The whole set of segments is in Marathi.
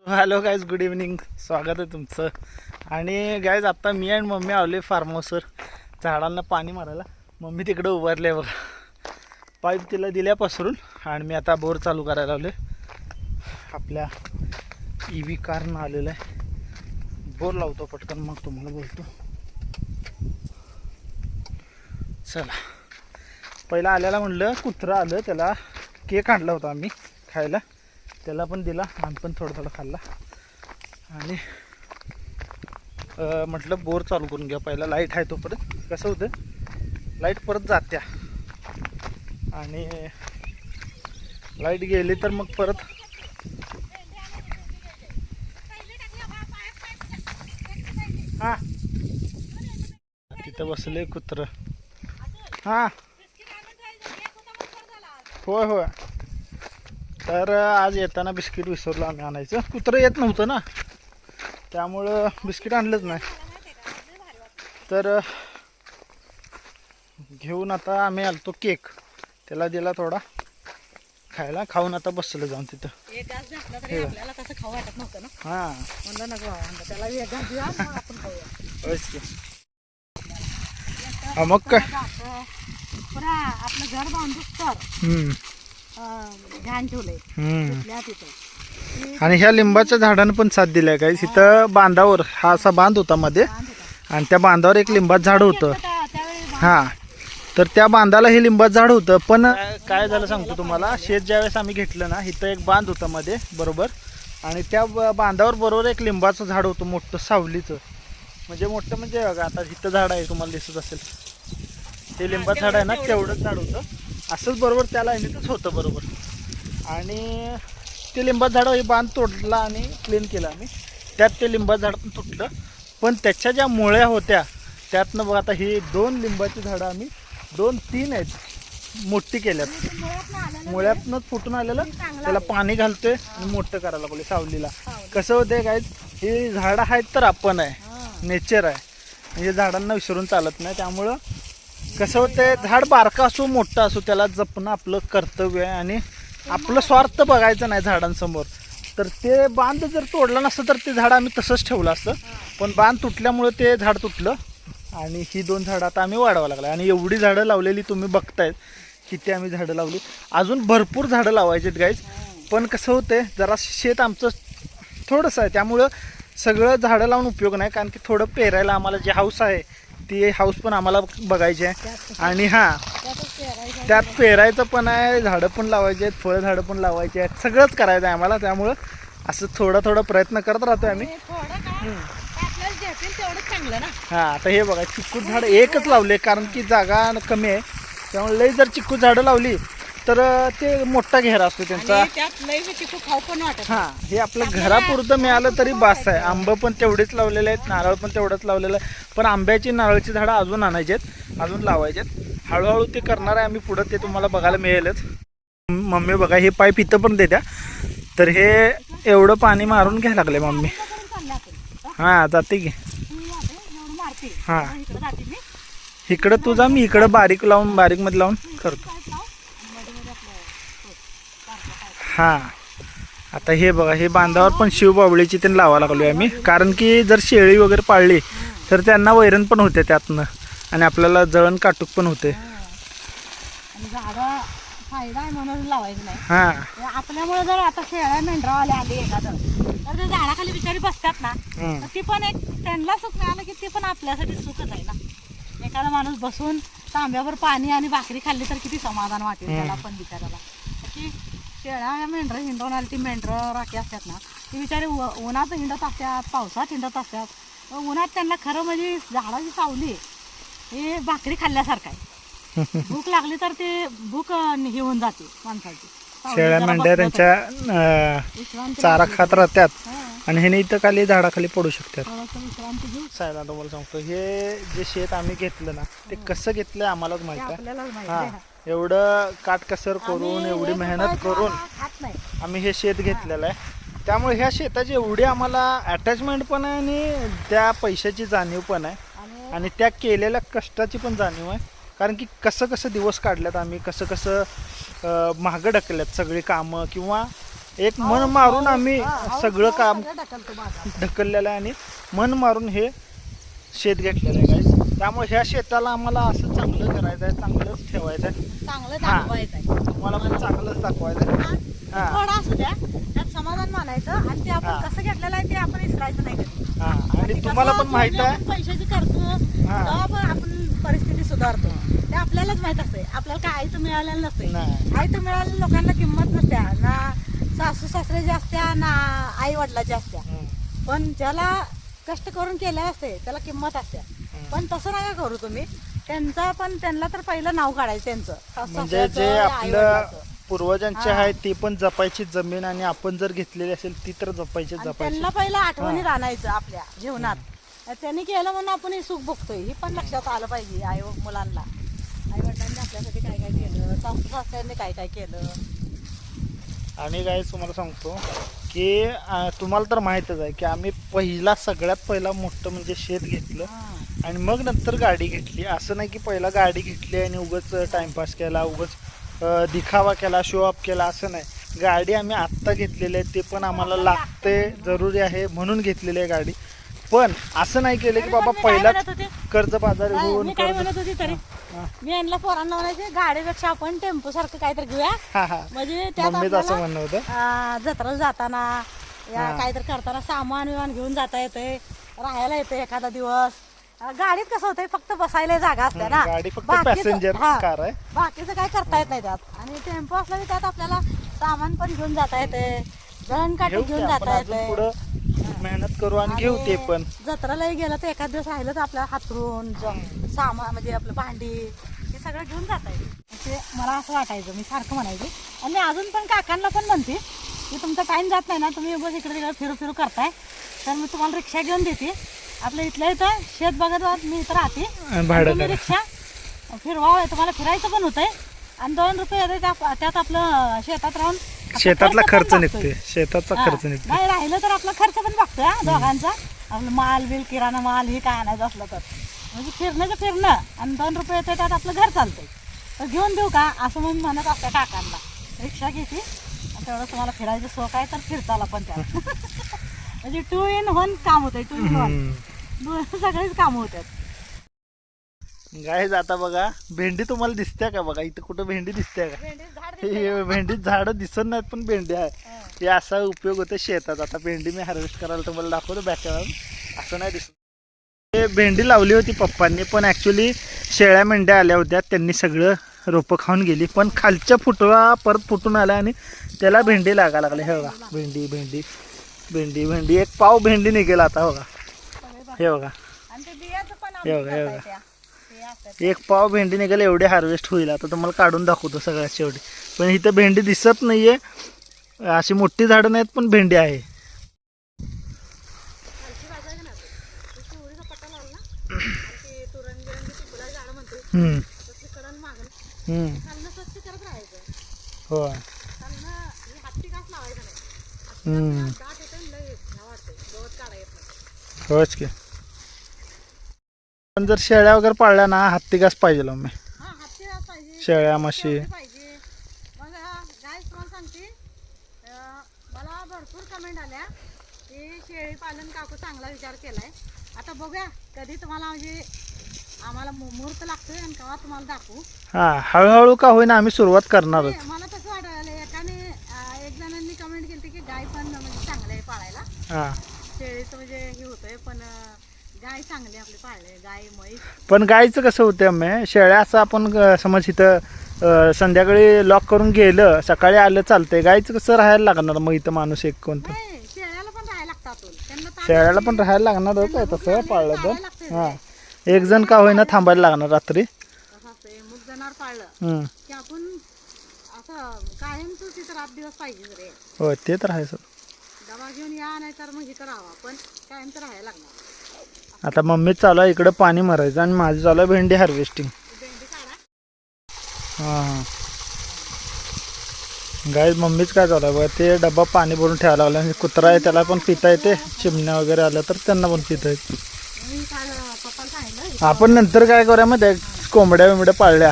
Hello guys, good evening. स्वागत आहे तुमचं. आणि गाईज आता मी आणि मम्मी आले फार्म हाऊसवर झाडांना पाणी मारायला. मम्मी तिकडे उभारले बघा, पाईप तिला दिल्या पसरून. आणि मी आता बोर चालू करायला लावले. आपल्या EV कारनं आलेलं आहे. बोर लावतो पटकन, मग तुम्हाला बोलतो. चला, पहिला आल्याला म्हटलं कुत्रं आलं, त्याला केक आणला होता आम्ही खायला, त्याला पण दिला. आम्ही पण थोडं थोडं खाल्ला. आणि म्हटलं बोर चालू करून घ्या. पहिला लाईट आहे तोपर्यंत. कसं होतं, लाईट परत जात्या आणि लाईट गेली तर मग परत हां तिथं बसले कुत्रं. हां होय होय. तर आज येताना बिस्किट विसरलो आम्ही आणायचं. कुत्रं येत नव्हतं ना, त्यामुळं बिस्किट आणलंच नाही. तर घेऊन आता आम्ही आलतो केक, त्याला दिला थोडा खायला. खाऊन आता बसलं जाऊन तिथं. हां मग काय आपलं घर बांधूच तर ध्यान ठेवलंय. आणि ह्या लिंबाच्या झाडानं पण साथ दिल्या काय. इथं बांधावर हा असा बांध होता मध्ये, आणि त्या बांधावर एक लिंबाचं झाड होतं. हां, तर त्या बांधाला हे लिंबाचं झाड होतं. पण काय झालं सांगतो तुम्हाला. शेत ज्यावेळेस आम्ही घेतलं ना, इथं एक बांध होता मध्ये बरोबर, आणि त्या बांधावर बरोबर एक लिंबाचं झाड होतं मोठं, सावलीचं. म्हणजे मोठं म्हणजे बघा, आता इथं झाड आहे तुम्हाला दिसत असेल, ते लिंबाचं झाड आहे ना, तेवढंच झाड होतं. असंच बरोबर त्या लाईनीतच होतं बरोबर. आणि ते लिंबाचं झाड हे बांध तोडला आणि क्लीन केलं आम्ही. त्यात ते लिंबाचं झाड पण तुटलं. पण त्याच्या ज्या मुळ्या होत्या त्यातनं बघा, आता ही 2 लिंबाची झाडं आम्ही 2-3 आहेत मोठी केल्यात. मुळ्यातनं फुटून आलेलं त्याला पाणी घालतोय आणि मोठं करायला लागले सावलीला. कसं होतंय काय, ही झाडं आहेत तर आपण आहे, नेचर आहे, म्हणजे झाडांना विसरून चालत नाही. त्यामुळं कसं होतंय, झाड बारका असो मोठं असो, त्याला जपणं आपलं कर्तव्य आहे. आणि आपलं स्वार्थ बघायचं नाही झाडांसमोर. तर ते बांध जर तोडलं नसतं तर ते झाड आम्ही तसंच ठेवलं असतं. पण बांध तुटल्यामुळं ते झाड तुटलं. आणि ही 2 झाडं आता आम्ही वाढवावं लागलं. आणि एवढी झाडं लावलेली तुम्ही बघतायत, किती आम्ही झाडं लावली. अजून भरपूर झाडं लावायची आहेत गाईज. पण कसं होतंय, जरा शेत आमचं थोडंसं आहे, त्यामुळं सगळं झाडं लावून उपयोग नाही. कारण की थोडं पेरायला आम्हाला जे हाऊस आहे, ती हाऊस पण आम्हाला बघायची आहे. आणि हां, त्यात पेरायचं पण आहे, झाडं पण लावायची आहेत, फळ झाडं पण लावायची आहेत, सगळंच करायचं आहे आम्हाला. त्यामुळं असं थोडं प्रयत्न करत राहतोय आम्ही. हां, आता हे बघा, चिक्कू झाड एकच लावले कारण की जागा कमी आहे. त्यामुळे लई जर चिक्कू झाडं लावली तर ते मोठा घेरा असतो त्यांचा. हां, हे आपलं घरापुरतं मिळालं तरी बास आहे. आंब पण तेवढेच लावलेले आहेत, नारळ पण तेवढंच लावलेलं आहे. पण आंब्याची नारळची झाडं अजून आणायची आहेत, अजून लावायचे आहेत. हळूहळू ते करणार आहे आम्ही पुढं, ते तुम्हाला बघायला मिळेलच. मम्मी बघा, हे पाईप इथं पण देत्या. तर हे एवढं पाणी मारून घ्यायला लागले मम्मी. हां, जाते की. हां, इकडं तू जा, मी इकडं बारीक मध्ये लावून करतो. हां, आता हे बघा, हे बांधावर पण शिवबावळीची त्यांना लावा लागलो आम्ही. कारण की जर शेळी वगैरे पाळली तर त्यांना वैरण पण होते त्यातनं, आणि आपल्याला जळण काटूक पण होते. फायदा आहे म्हणून लावायचं नाही. हां, आपल्यामुळे जर आता शेळ्या मेंढरावाले आले एखादं, तर ते झाडाखाली बिचारी बसतात ना, तर ती पण एक त्यांना सुख मिळालं की ते पण आपल्यासाठी सुखच आहे ना. एखादा माणूस बसून तांब्यावर पाणी आणि भाकरी खाल्ली तर किती समाधान वाटेल त्याला पण बिचाराला. की शेळ्या मेंढरं हिंडवून आली, ती मेंढरं राखी असतात ना, ती बिचारी उन्हात हिंडत असतात, पावसात हिंडत असतात. उन्हात त्यांना खरं म्हणजे झाडाची सावली हे भाकरी खाल्ल्यासारखं आहे. भूक लागली तर ते भूक हे होऊन जाते माणसाची. शेळ्या मेंढ्या त्यांच्या चारा खात राहतात, आणि ह्याने इथं खाली झाडाखाली पडू शकतात. सायला तुम्हाला सांगतो, हे जे शेत आम्ही घेतलं ना, ते कसं घेतलं आम्हालाच माहित आहे. हां, एवढं काटकसर करून, एवढी मेहनत करून आम्ही हे शेत घेतलेलं आहे. त्यामुळे ह्या शेताची एवढी आम्हाला अटॅचमेंट पण आहे, आणि त्या पैशाची जाणीव पण आहे, आणि त्या केलेल्या कष्टाची पण जाणीव आहे. कारण की कसं दिवस काढल्यात आम्ही, कसं मागं ढकलल्यात सगळी कामं, किंवा एक मन मारून आम्ही सगळं काम ढकलतो बाजार. ढकललेलं आहे आणि मन मारून हे शेत घेतलेलं आहे गाईस. त्यामुळे ह्या शेताला आम्हाला असं चांगलं करायचं आहे, चांगलंच ठेवायचं आहे. चांगलं दाखवायचं आहे. तुम्हाला पण चांगलंच दाखवायचं आहे. हा. थोडं असू द्या, त्यात समाधान मानायचं आणि ते आपण हा. कसं घेतलेलं आहे ते आपण विसरायचं नाही कधी. हा आणि तुम्हाला पण माहित आहे पैशाची करतो हा. तेव्हा पण आपण परिस्थिती सुधारतो. ते आपल्यालाच माहित असते. आपल्याला काय आयतं मिळालेलं नसते. नाही. आयतं मिळालेल्या लोकांना किंमत नसत्या, ना सासू सासऱ्याची असत्या ना आई वडिलाची असत्या. पण ज्याला कष्ट करून केले असते त्याला किंमत असते. पण तसं नका करू तुम्ही. त्यांना तर पहिलं नाव काढायचं त्यांचं म्हणजे सासऱ्याचं जे या आपलं आईवडिलाचं. पूर्वजांचे हा. आहे ते पण जपायची जमीन आणि आपण जर घेतलेली असेल ती तर जपायची आणि जपायची. त्यांना पहिलं आठवणीत आणायचं आपल्या जीवनात. त्यांनी केलं म्हणून आपण हे सुख भोगतोय हे पण लक्षात आलं पाहिजे. आई मुलांना आई वडिलांनी आपल्यासाठी काय काय केलं, सासू सासऱ्यांनी काय काय केलं. आणि काय तुम्हाला सांगतो की तुम्हाला तर माहीतच आहे की आम्ही सगळ्यात पहिला मोठं म्हणजे शेत घेतलं आणि मग नंतर गाडी घेतली. असं नाही की पहिला गाडी घेतली आणि उगाच टाइमपास केला, उगाच दिखावा केला, शो ऑफ केला, असं नाही. गाडी आम्ही आत्ता घेतलेली आहे, ते पण आम्हाला लागते, जरुरी आहे म्हणून घेतलेली आहे गाडी. पण असं नाही केलं की बाबा मी काय पहिलाच म्हणत होते? कर्जबाजारी होऊन मी काय म्हणत होती तरी हा. मी यांना पोरांना म्हणायचे गाडीपेक्षा आपण टेम्पो सारखं काहीतरी घेऊया. हा हा म्हणजे त्यात मम्मीचं असं आपल्याला, म्हणणं होतं. जत्राला जाताना या हा. काहीतरी करताना सामान विमान घेऊन जाता येते, राहायला येते एखादा दिवस. गाडीत कसं होतंय फक्त बसायला जागा असते ना. गाडी फक्त बाकीचं- पॅसेंजर हा. कार आहे. बाकीचं काय करता येत नाही त्यात. आणि टेम्पो असला की त्यात आपल्याला सामान पण घेऊन जाता येते, दळणकाठी घेऊ की घेऊन आपण जाता अजून येते. पुढं मेहनत करू आणि घेऊ ते पण. जत्रालाही गेलं तर एखाद दिवस राहिलं तर आपल्याला हातरून सामान म्हणजे आपलं भांडी हे सगळं घेऊन जाता येईल. म्हणजे मला असं वाटायचं, मी सारखं म्हणायचे. आणि मी अजून पण काकांना पण म्हणते की तुमचा टाइम जात नाही ना, तुम्ही बस इकडे तिकडे फिरू फिरू करताय, तर मी तुम्हाला रिक्षा घेऊन देते. आपलं इथल्या इथं शेत बघत मी इथं राहते, भाडं तुम्ही करा. रिक्षा फिरवा, तुम्हाला फिरायचं पण होतंय आणि 2 रुपये येते त्यात आपलं शेतात राहून आपला शेतातला पण खर्च बघतोय. निघते, शेताचा हा. खर्च निघते. नाही राहिलं तर आपला खर्च पण बघतोय दोघांचा. आपलं माल बिल किराणा माल हे काय आणायचं असलं तर म्हणजे फिरणं आणि 2 रुपये येते त्यात आपलं घर चालतंय. तर घेऊन देऊ का असं म्हणून म्हणत असतं काकांना. रिक्षा घेते आणि तेवढं तुम्हाला फिरायचं शोक आहे तर फिरताला पण त्यात. म्हणजे 2 in 1 काम होतंय. 2 in 1 सगळेच कामं होतात. गाईज आता बघा भेंडी तुम्हाला दिसते का? बघा इथं कुठं भेंडी दिसते का? झाड हे भेंडीत झाडं दिसत नाहीत पण भेंडी आहे. हे असा उपयोग होतो शेतात. आता भेंडी मी हार्वेस्ट करायला तुम्हाला दाखवतो बॅकग्राऊंड. असं नाही दिसत. हे भेंडी लावली होती पप्पांनी, पण ॲक्च्युली शेळ्या मेंढ्या आल्या होत्या, त्यांनी सगळं रोपं खाऊन गेली. पण खालच्या फुटवा परत फुटून आला आणि त्याला भेंडी लागायला लागली. हे बघा भेंडी भेंडी भेंडी भेंडी एक पाव भेंडी निघेल आता. बघा हे बघा, आणि ते बियाचं पण हे बघा, हे आम्ही बघा. करता येत्या. एक पाव भेंडी निघाल एवढे हार्वेस्ट होईल. आता तुम्हाला काढून दाखवतो सगळ्यात शेवटी. पण इथं भेंडी दिसत नाहीये, अशी मोठी झाडं नाहीत पण भेंडी आहे. हम्म. हम्म. होय. हम्म. होच की. पण जर शेळ्या वगैरे पाळल्या ना हत्ती घास पाहिजे मग शेळ्या म्हशी. मला भरपूर कमेंट आल्या की शेळी पालन काकू चांगला विचार केलाय. आता बघूया कधी तुम्हाला म्हणजे आम्हाला मुहूर्त लागतोय आणि केव्हा तुम्हाला दाखवू. हा हळूहळू का होईना आम्ही सुरुवात करणारच. मला तसं वाटायला एक जणांनी कमेंट केली की गाय पण म्हणजे चांगलं आहे पाळायला. हा शेळीचं म्हणजे हे होतंय पण गाय चांगली आपली पाळले, गाय म्हैस. पण गायचं कसं होतं मग शेळ्या असं आपण समज इथं संध्याकाळी लॉक करून गेलं सकाळी आलं चालतंय. गायचं कसं राहायला लागणार मग इथं माणूस एक कोणतं. नाही, शेळ्याला पण राहायला लागतात. त्यांना शेळ्याला पण राहायला लागणारच आहे तसं पाळलं तर. लागतं. हां एक जण का होईना थांबायला लागणार रात्री. कसं असतंय मूग जनावर पाळलं हम्म. की आपण असं कायमच तिथं रात दिवस पाहिजे रे. हो ते तर आहे सर. डबा घेऊन या नाही तर मग इथं राहावं पण कायम तर राहायला लागणार. आता मम्मीच चालू आहे इकडं पाणी मारायचं आणि माझं चालू आहे भेंडी हार्वेस्टिंग. भेंडी काढा. हां हां गाय मम्मीच काय चालू आहे बघा. ते डब्बा पाणी भरून ठेवायला लागला आणि कुत्रा आहे त्याला पण पिता येते. चिमण्या वगैरे आलं तर त्यांना पण पिता येते. मी काल पप्पाला सांगितलं आपण नंतर काय करूया माहिती आहे कोंबड्या बिंबड्या पाळल्या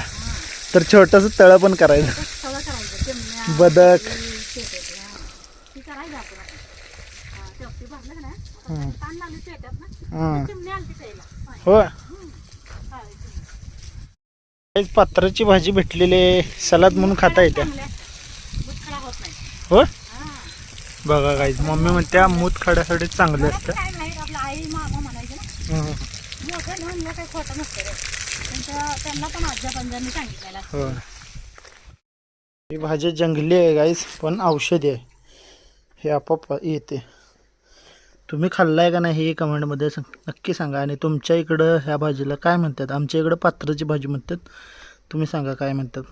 तर छोटंसं तळं पण करायचं. सगळं करायचं चिमण्या बदक ते भरलं का नाही आता हं. ताण लागली पेट्यात ना हां चिमणी आली प्यायला होय काळी चिमणी. एक पात्राची भाजी भेटलेली आहे, सलाद म्हणून खाता येते. चांगल्या दूध खराब होत नाही. हो हां. बघा गाईज मम्मी म्हणते मूत खाण्यासाठी चांगले बरंच असतं. काय नाही आपलं आई मामा म्हणायचे ना हं. मोठं म्हणलं काही खोटं नसतं रे त्यांना पण आज्या पंजांनी सांगितलेलं असतं. हो ही भाजी जंगली आहे गाईज पण औषधी आहे, हे आपोआप येते. तुम्ही खाल्लाय का नाही हे कमेंटमध्ये नक्की सांगा. आणि तुमच्या इकडं ह्या भाजीला काय म्हणतात? आमच्या इकडं पात्राची भाजी म्हणतात, तुम्ही सांगा काय म्हणतात.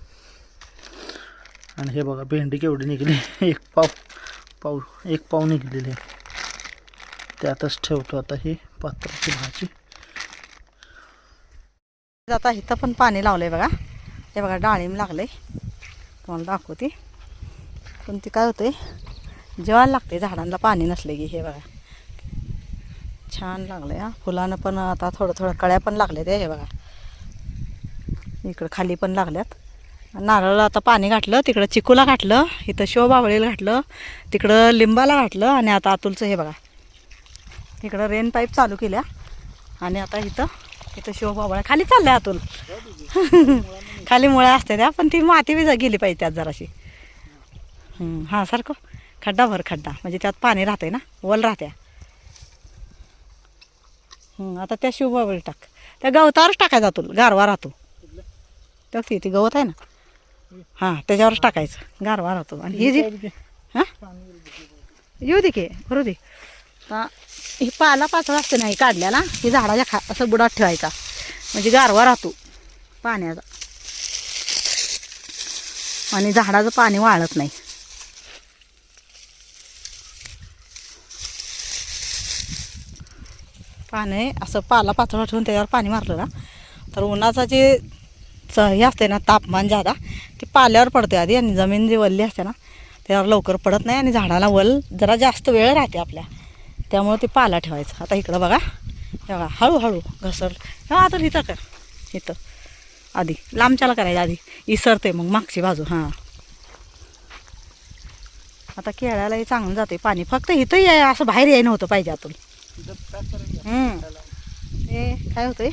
आणि हे बघा भेंडी केवढी निघली, एक पाव निघलेली आहे. त्यातच ठेवतो आता ही पात्राची भाजी. आता इथं पण पाणी लावलंय बघा. हे बघा डाळिंब लागले, तुम्हाला दाखवते. पण ती काय होते जेवायला लागते झाडांना पाणी नसले की. हे बघा छान लागले हा. फुलानं पण आता थोडं कळ्या पण लागल्या ते. हे बघा इकडं खाली पण लागल्यात. नारळाला आता पाणी घातलं, तिकडं चिकूला घातलं, इथं शोबावळीला घातलं, तिकडं लिंबाला घातलं. आणि आता अतुलचं हे बघा इकडं रेन पाईप चालू केल्या. आणि आता इथं शोबावळ्या खाली चालल्या अतुल. खाली मुळ्या असते त्या, पण ती माती बी गेली पाहिजे त्यात जराशी. हां सारखं खड्डा भर खड्डा म्हणजे त्यात पाणी राहते ना, वल राहत्या. आता त्या शिवबावळी टाक, त्या गवतावरच टाकायचा अतुल, गारवा राहतो. तेव्हा ती गवत आहे ना, हां त्याच्यावरच टाकायचं, गारवा राहतो. आणि ही जी हां येऊ दे की भरू दे. ही पाला पाचळ असते नाही काढल्याला, ही झाडाच्या असं बुडात ठेवायचा म्हणजे गारवा राहतो पाण्याचा. आणि झाडाचं पाणी वाळत नाही. पाणी असं पाला पाचळ ठेवून त्याच्यावर पाणी मारलं ना तर उन्हाचा जे हे असते ना तापमान जादा ते पाल्यावर पडते आधी. आणि जमीन जी वल्ली असते ना त्यावर लवकर पडत नाही. आणि झाडाला वल जरा जास्त वेळ राहते आपल्या, त्यामुळे ते पाला ठेवायचं. आता इकडं बघा, हे बघा हळूहळू घसर. आता इथं कर, इथं आधी लांबच्याला करायचं, आधी इसरते मग मागची बाजू. हां आता केळ्यालाही चांगलं जाते पाणी, फक्त इथं याय असं बाहेर याय नव्हतं पाहिजे आतून. ते काय होतंय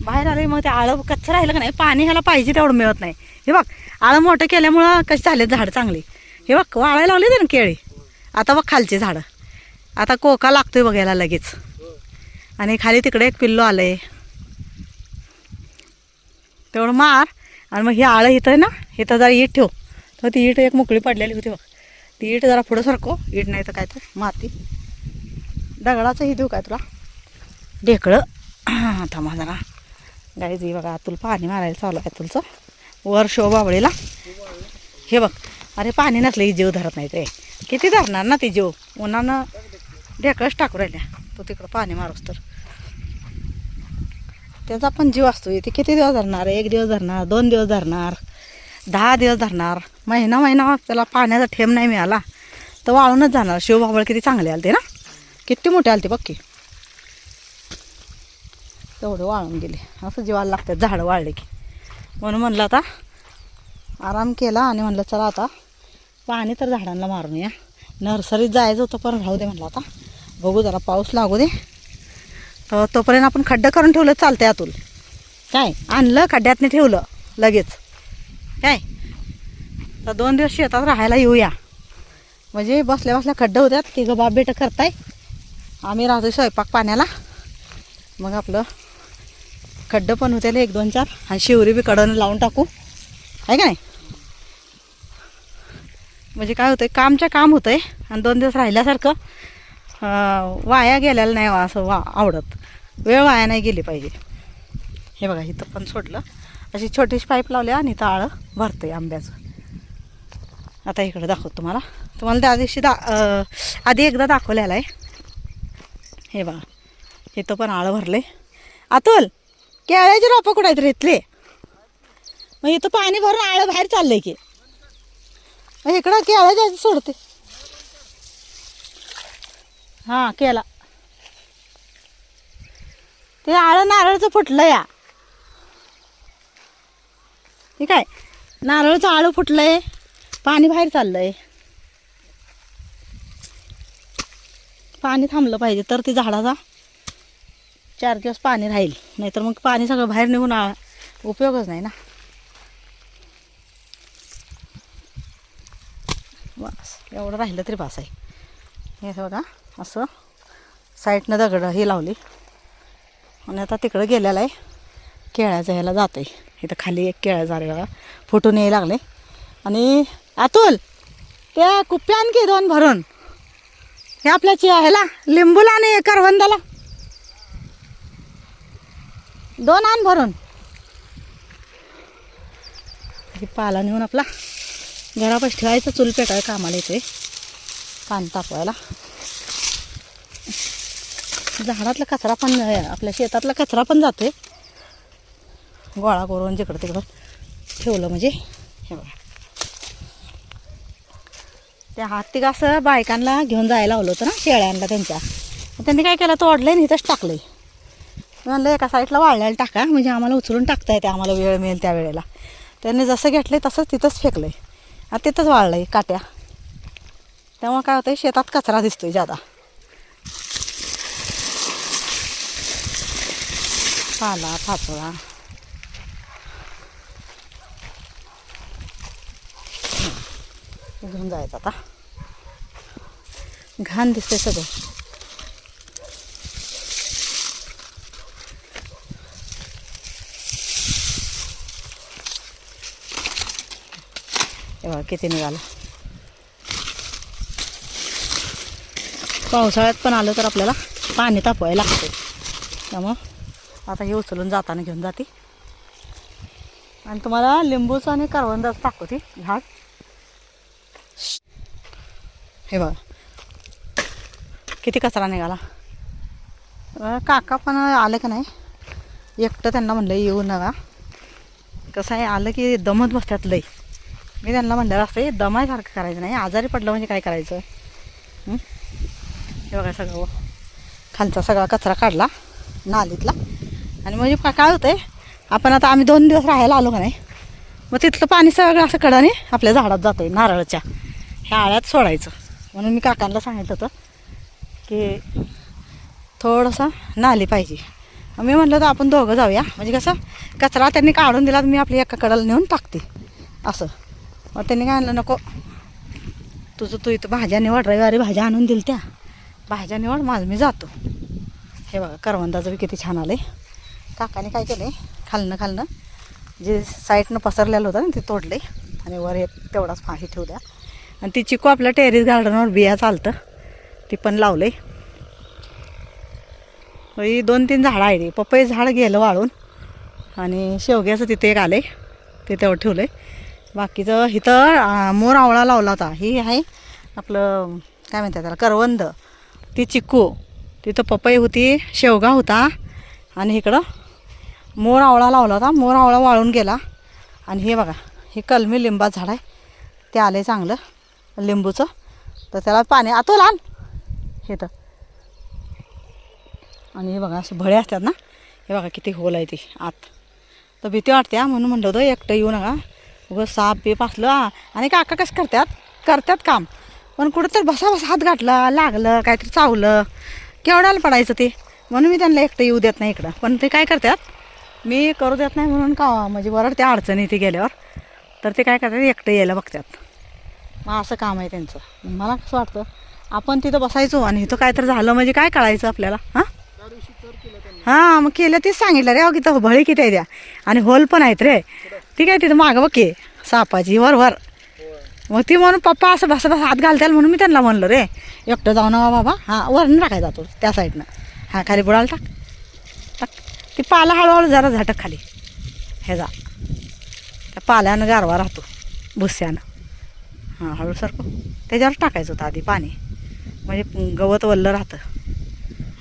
बाहेर आले मग ते आळं कच्चं राहिलं का नाही, पाणी ह्याला पाहिजे तेवढं मिळत नाही. हे बघ आळं मोठं केल्यामुळं कशी झाले झाड चांगली. हे बघ वाळायला लावले ते ना केळी. आता बघ खालचे झाडं, आता कोका लागतोय बघायला लगेच. आणि खाली तिकडे एक पिल्लो आलंय, तेवढं मार. आणि मग ही आळं इथं आहे ना, इथं जरा ईट ठेव. तर ती ईट एक मोकळी पडलेली होती बघ, ती ईट जरा पुढं सरको. ईट नाही तर काय तर माती दगडाचं ही देऊ काय तुला ढेकळं. थांबा जरा गाईज ही बघा अतुल पाणी मारायला चालू आहे अतुलचं वर शोबावळीला. हे बघ अरे पाणी नसलं ही जीव धरत नाही ते, किती धरणार ना ती जीव. उन्हानं ढेकळच टाकू राहिल्या, तो तिकडं पाणी मारूस तर त्याचा पण जीव असतो. ते किती दिवस धरणार, 1 दिवस धरणार, 2 दिवस धरणार, 10 दिवस धरणार, महिना त्याला पाण्याचा थेंब नाही मिळाला तर वाळूनच जाणार. शिवबावळ किती चांगले आलते ना, किती मोठे आलते बघ की, तेवढे वाळून गेले. असं जीवाला लागतात झाडं वाळले की. म्हणून म्हणलं आता आराम केला आणि म्हणलं चला आता पाणी तर झाडांना मारून या. नर्सरीत जायचं होतं पण राहू दे म्हणलं, आता बघू जरा पाऊस लागू दे. तर तोपर्यंत आपण खड्डं करून ठेवलं चालतंय अतुल. काय आणलं खड्ड्यातनं ठेवलं लगेच काय. तर 2 दिवस शेतात राहायला येऊया, म्हणजे बसल्या बसल्या खड्डं होत्यात. की ग बाप बेटं करताय, आम्ही राहतो स्वयंपाक पाण्याला. मग आपलं खड्डं पण होत्याला 1-2-4 आणि शिवरी बी कडनं लावून टाकू आहे का नाही. म्हणजे काय होतंय कामच्या काम होतंय आणि 2 दिवस राहिल्यासारखं वाया गेलेलं नाही असं आवडत. वेळ वाया नाही गेली पाहिजे. हे बघा इथं पण सोडलं, अशी छोटीशी पाईप लावली आणि इथं आळं भरतंय आंब्याचं. आता इकडं दाखवतो तुम्हाला त्या दिवशी आधी एकदा दाखवलेलं आहे. हे बघा इथं पण आळं भरले. अतुल केळ्याची रोपं कुठं आहेत रे इथले, मग इथं पाणी भरून आळं बाहेर चाललंय की, मग इकडं केळ्याच्या सोडते. हां केला ते आळं नारळचं फुटलं या. हे काय नारळचं आळं फुटलंय, पाणी बाहेर चाललंय. पाणी थांबलं पाहिजे तर ती झाडाला 4 दिवस पाणी राहील, नाहीतर मग पाणी सगळं बाहेर निघून उपयोगच नाही ना. बस एवढं राहिलं तरी बास आहे. हे बघा असं साईडनं दगड हे लावली आणि आता तिकडं गेलेलं आहे केळ्याचं ह्याला जातं आहे. इथं खाली एक केळं झाले बघा फुटून यायला लागले. आणि अतुल त्या कुप्प्या आणखी 2 भरून हे आपल्या ह्याला लिंबूला आणि करवंदाला 2 आण भरून. हे पाला नेऊन आपला घरापाशी ठेवायचं, चूल पेटाय कामाला येतोय पाणी तापवायला. झाडातला कचरा पण आपल्या शेतातला कचरा पण जातोय गोळा करून जिकडं तिकडं ठेवलं म्हणजे. हे बघा त्या हाती असं बायकांना घेऊन जायला लावलं होतं ना शेळ्यांना त्यांच्या, त्यांनी काय केलं तोडलं आणि इथंच टाकलंय. म्हणलं एका साईडला वाळल्याला टाका म्हणजे आम्हाला उचलून टाकता येते, आम्हाला वेळ मिळेल त्या वेळेला. त्यांनी जसं घेतलं तसंच तिथंच फेकलं आहे. आता तिथंच वाळलं आहे काट्या. त्यामुळे काय होतं शेतात कचरा दिसतोय जादा. पाला पाचोळा घेऊन जायचं आता. घाण दिसतंय सगळं. बघा किती निघालं. पावसाळ्यात पण आलं तर आपल्याला पाणी तापवायला लागतं. त्यामुळं आता हे उचलून जाताना घेऊन जाते. आणि तुम्हाला लिंबूचं आणि करवंदाचं दाखवते झाड. हे बघा किती कचरा निघाला. काका पण आलं का नाही एकटं, त्यांना म्हणलं येऊ नका. कसं आहे आलं की दमत बसतात लई. मी त्यांना म्हणलं असते दमायसारखं करायचं नाही, आजारी पडलं म्हणजे काय करायचं. हे बघा सगळं खालचा सगळा कचरा काढला नालीतला. आणि म्हणजे काय होतं आहे आपण आता आम्ही 2 दिवस राहायला आलो का नाही, मग तिथलं पाणी सगळं असं कडाने आपल्या झाडात जातं आहे नारळाच्या ह्या आळ्यात सोडायचं. म्हणून मी काकांना सांगितलं होतं की थोडंसं नाली पाहिजे. मी म्हटलं तर आपण दोघं जाऊया म्हणजे कसं कचरा त्यांनी काढून दिला मी आपली एका कडाला नेऊन टाकते असं. मग त्यांनी काय आणलं नको तुझं तू इथं भाज्या निवड, रविवारी भाज्या आणून दिल त्या भाज्या निवड, माझं मी जातो. हे बघा करवंदाचं बी किती छान आलं आहे. काकाने काय केलं आहे खालनं जे साईडनं पसरलेलं होतं ना ते तोडले आणि वर एक तेवढाच फाशी ठेवल्या. आणि ती चिकू आपल्या टेरेस गार्डनवर बिया चालतं ती पण लावले. 2-3 झाडं आहे. पपई झाड गेलं वाळून आणि शेवग्याचं तिथे एक आले ते तेवढं ठेवलं आहे. बाकीचं इथं मोर आवळा लावला होता. ही आहे आपलं काय म्हणतात त्याला करवंद, ती चिकू, तिथं पपई होती, शेवगा होता आणि इकडं मोर आवळा लावला होता. मोर आवळा वाळून गेला. आणि हे बघा हे कलमी लिंबाचं झाड आहे ते आले चांगलं लिंबूचं. तर त्याला पाणी आतो लहान हे तर. आणि हे बघा असे भळे असतात ना, हे बघा किती होल आहे ती आत. तर भीती वाटते म्हणून म्हणलं होतं एकटं येऊ नका उगं साप बीप असलं. आणि काका कसं करतात काम, पण कुठं तर बसा हात घातला लागलं काहीतरी चावलं केवढ्याला पडायचं ते. म्हणून मी त्यांना एकटं येऊ देत नाही इकडं. पण ते काय करतात मी करू देत नाही म्हणून का म्हणजे बरोबर त्या अडचणी ती गेल्यावर तर ते काय करतात एकटं यायला बघतात. मग असं काम आहे त्यांचं. मला कसं वाटतं आपण तिथं बसायचो आणि इथं काय तर झालं म्हणजे काय कळायचं आपल्याला. हां मग केलं तेच सांगितलं रे. अहो तिथं भळे किती आहे द्या आणि होल पण आहेत रे. ती काय तिथं मागं बघ सापाची वर. मग ती म्हणून पप्पा असं बसा हात घालताल म्हणून मी त्यांना म्हणलं रे एकटं जाऊ ना बाबा. हां वरनं टाकायचा जातो त्या साईडनं. हां खाली बुडाला टाक. ती पाला हळूहळू जरा झटक खाली ह्याचा त्या पाल्यानं गारवा राहतो भुस्यानं. हां हळू सारखं त्याच्यावर टाकायचं होतं आधी पाणी म्हणजे गवत वल्लं राहतं.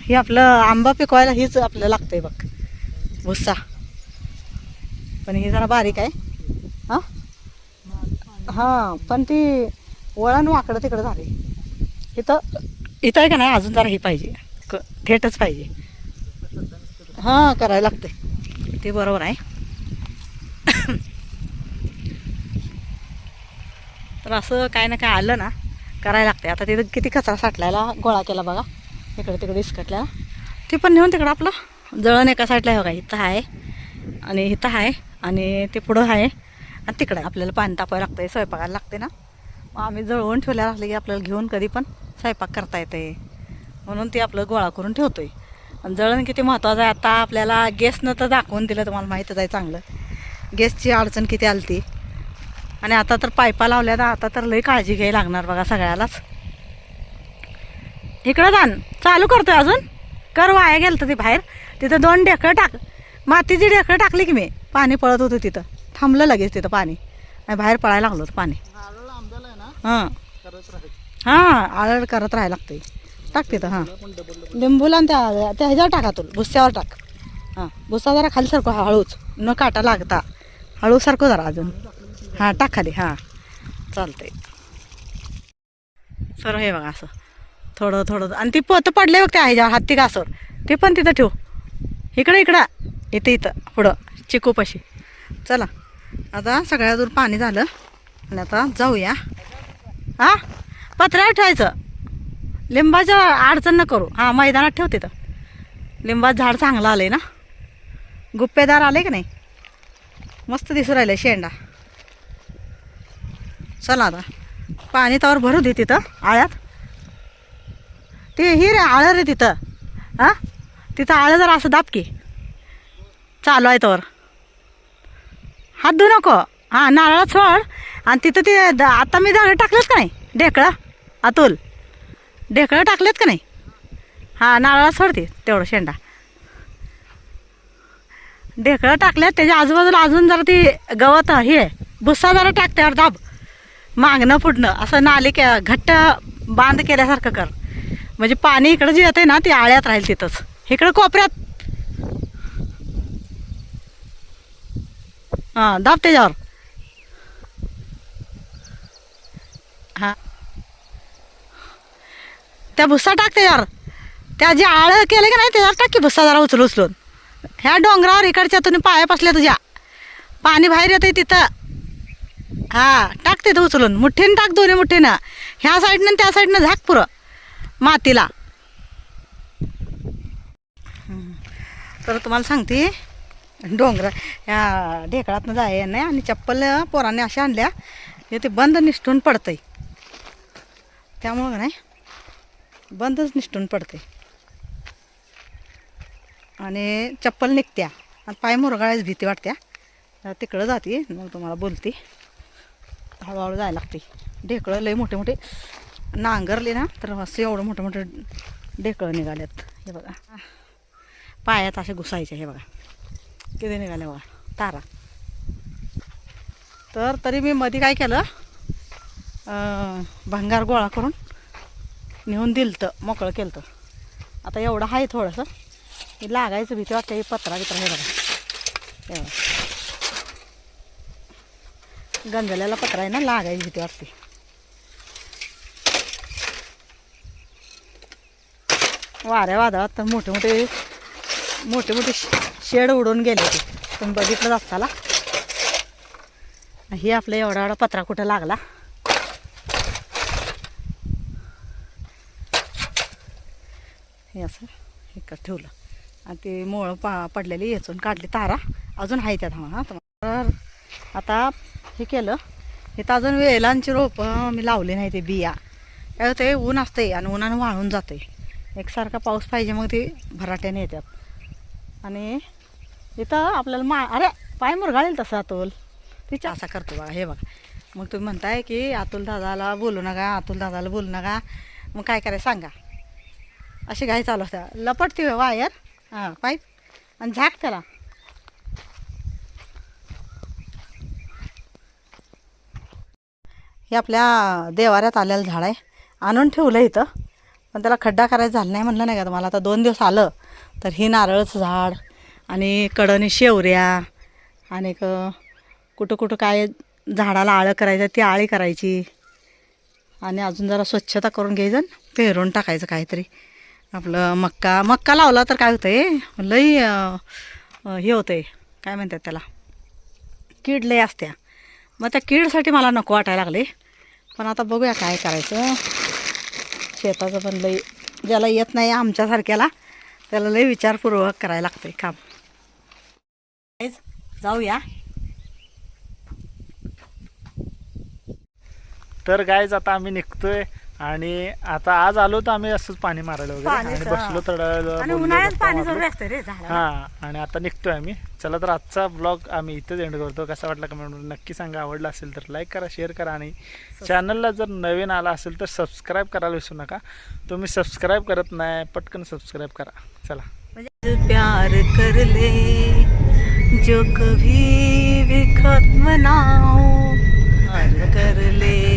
हे आपलं आंबा पिकवायला हीच आपल्याला लागतंय बघ भुस्सा. पण ही जरा बारीक आहे. हां पण ती वळण वाकडं तिकडं झाली. इथं आहे का नाही अजून जरा ही पाहिजे थेटच पाहिजे. हां करायला लागते ते बरोबर आहे. तर असं काय ना काय आलं ना करायला लागते. आता तिथं किती कचरा साठलायला गोळा केला बघा. इकडे तिकडे इसकटल्या ती पण नेऊन तिकडं आपलं जळण एका साईडला आहे बघा, इथं आहे आणि इथं आहे आणि ते पुढं आहे आणि तिकडं आपल्याला पाणी तापायला लागतं आहे, स्वयंपाकाला लागते ना. मग आम्ही जळवून ठेवल्याला असले की आपल्याला घेऊन कधी पण स्वयंपाक करता येते, म्हणून ते आपलं गोळा करून ठेवतो आहे. आणि जळण किती महत्त्वाचं आहे. आता आपल्याला गॅसनं तर दाखवून दिलं, तुम्हाला माहीतच आहे चांगलं गॅसची अडचण किती आली ती. आणि आता तर पायपा लावल्या तर आता तर लई काळजी घ्यायला लागणार बघा सगळ्यालाच. इकडं जाण चालू करतोय अजून, कर वाया गेलं तर ती बाहेर. तिथं 2 ढेकळं टाक, मातीची ढेकळं टाकली की मी, पाणी पळत होतं तिथं, थांबलं लगेच तिथं पाणी, आणि बाहेर पळायला लागलं होतं पाणी. हां हां आळड करत राहायला लागते. टाक तिथं. हां लिंबूला आणि त्या ह्याच्यावर टाका, तुला भुस्यावर टाक. हां भुसा जरा खाली सारखं हळूच, न काटा लागता हळू सारखं जरा अजून. हां टाक खाली. हां चालतंय सर. हे बघा असं थोडं थोडं, आणि ती पोतं पडले बघ त्या ह्याच्यावर हत्ती घासावर, ते पण तिथं ठेव. इकडं इथं इथं पुढं चिकूपाशी. चला आता सगळ्या दूर पाणी झालं आणि आता जाऊया. हां पत्र्यावर ठेवायचं, लिंबाचं अडचण न करू. हां मैदानात ठेव तिथं. लिंबाचं झाड चांगलं आलं आहे ना, गुप्पेदार आले की नाही, मस्त दिसू राहिलं शेंडा. चला आता पाणी त्यावर भरू दे तिथं आळ्यात. ते ही रे आळं रे तिथं. हां तिथं आळं जरा असं दाब की, चालू आहे त्यावर हात धुऊ नको. हां नारळात सोड, आणि तिथं ते आता मी दगड टाकलेत का नाही, ढेकळं अतुल ढेकळं टाकलेत का नाही. हां नारळात सोडते तेवढं शेंडा, ढेकळं टाकल्यात. त्याच्या आजूबाजूला अजून जरा ती गवत हे भुस्सा जरा टाक, त्यावर दाब, मागणं पुढणं असं नाली घट्ट बांध केल्यासारखं कर, म्हणजे पाणी इकडं जे येतं ना ते आळ्यात राहील तिथंच. इकडं कोपऱ्यात हां दाब त्याच्यावर. हां त्या भुस्सा टाक त्याच्यावर, त्या जे आळं केलं की नाही त्याच्यावर टाक की भुस्सा जरा उचलून. ह्या डोंगरावर इकडच्या तुम्ही पाया पसल्या तुझ्या, पाणी बाहेर येतं तिथं. हां टाक तिथं उचलून, मुठ्ठीनं टाक, दोन्ही मुठ्ठीनं, ह्या साईडनं त्या साईडनं झाक पुरं मातीला. तर तुम्हाला सांगते डोंगरा ह्या ढेकळातनं जाय नाही, आणि चप्पल पोरांनी अशा आणल्या हे ते बंद निष्ठून पडतंय, त्यामुळं नाही बंदच निष्ठून पडते आणि चप्पल निघत्या आणि पाय मुरगाळायच भीती वाटत्या. तिकडं जाते मग तुम्हाला बोलते, हळूहळू जायला लागते. ढेकळं लय मोठे मोठे नांगरले ना तर असं एवढं मोठं मोठं ढेकळं निघाल्यात. हे बघा पायात असे घुसायचे, हे बघा किती निघाले बघा तारा. तर तरी मी मध्ये काय केलं, भंगार गोळा करून नेऊन दिलं तर मोकळं केलं तर. आता एवढं आहे थोडंसं, हे लागायचं भीती वाटते. पत्रा बित्रा हे बघा, हे बघा गंजलेला पत्रा आहे ना, लागायची भीती वाटते. वाऱ्या वादळात तर मोठे मोठे शेड उडून गेले ते, तुम्ही बघितलं असताला. हे आपलं एवढा पत्रा कुठं लागला. हे असं हे ठेवलं आणि ते मोळं पडलेली येचून काढली तारा, अजून आहे त्यात. हां तर आता हे केलं, हे तर अजून वेलांची रोपं मी लावली नाही, ते बिया काय होते ऊन असते आणि उन्हानं वाळून जाते. एकसारखा पाऊस पाहिजे मग ते भराट्याने येतात. आणि इथं आपल्याला अरे पाय मुरगाळेल तसं अतुल तिच्या असा करतो बघा. हे बघा मग तुम्ही म्हणताय की अतुल दादाला बोलू नका, अतुल दादाला बोलू नका, मग काय करायचं सांगा. अशी घाई चालू असते, लपटते वायर हां पाईप आणि झाक त्याला. हे आपल्या देवाऱ्यात आलेलं झाड आहे, आणून ठेवलं इथं, पण त्याला खड्डा करायचा झाला नाही. म्हणलं नाही का तुम्हाला, आता 2 दिवस आलं तर ही नारळचं झाड आणि कडणी शेवऱ्या आणि कुठं कुठं काय झाडाला आळं करायचं ती आळी करायची, आणि अजून जरा स्वच्छता करून घ्यायचं, पेरून टाकायचं काहीतरी. आपलं मक्का लावला तर काय होतं आहे लई हे होतं आहे, काय म्हणतात त्याला, कीड लई असत्या. मग त्या कीडसाठी मला नको वाटायला लागले. पण आता बघूया काय करायचं. शेताचं पण लई ज्याला येत नाही आमच्यासारख्याला त्याला लय विचारपूर्वक करायला लागतंय काम. जाऊया. तर गाईज आता आम्ही निघतोय आणि आता आज आलो तर आम्ही असंच पाणी मारायला वगैरे आणि बसलो आणि उन्हाळ्यात पाणी जरूर असतं रे झाडाला. हा आणि आता निघतोय आम्ही. चला तर आजचा ब्लॉग आम्ही इथेच एंड करतो. कसा वाटला कमेंटमध्ये नक्की सांगा. आवडला असेल तर लाईक करा, शेअर करा आणि चॅनलला जर नवीन आला असेल तर सबस्क्राईब करायला विसरू नका. तुम्ही सबस्क्राईब करत नाही, पटकन सबस्क्राईब करा. चला. प्यार कर ले जो कभी भी खत्म ना हो, प्यार कर ले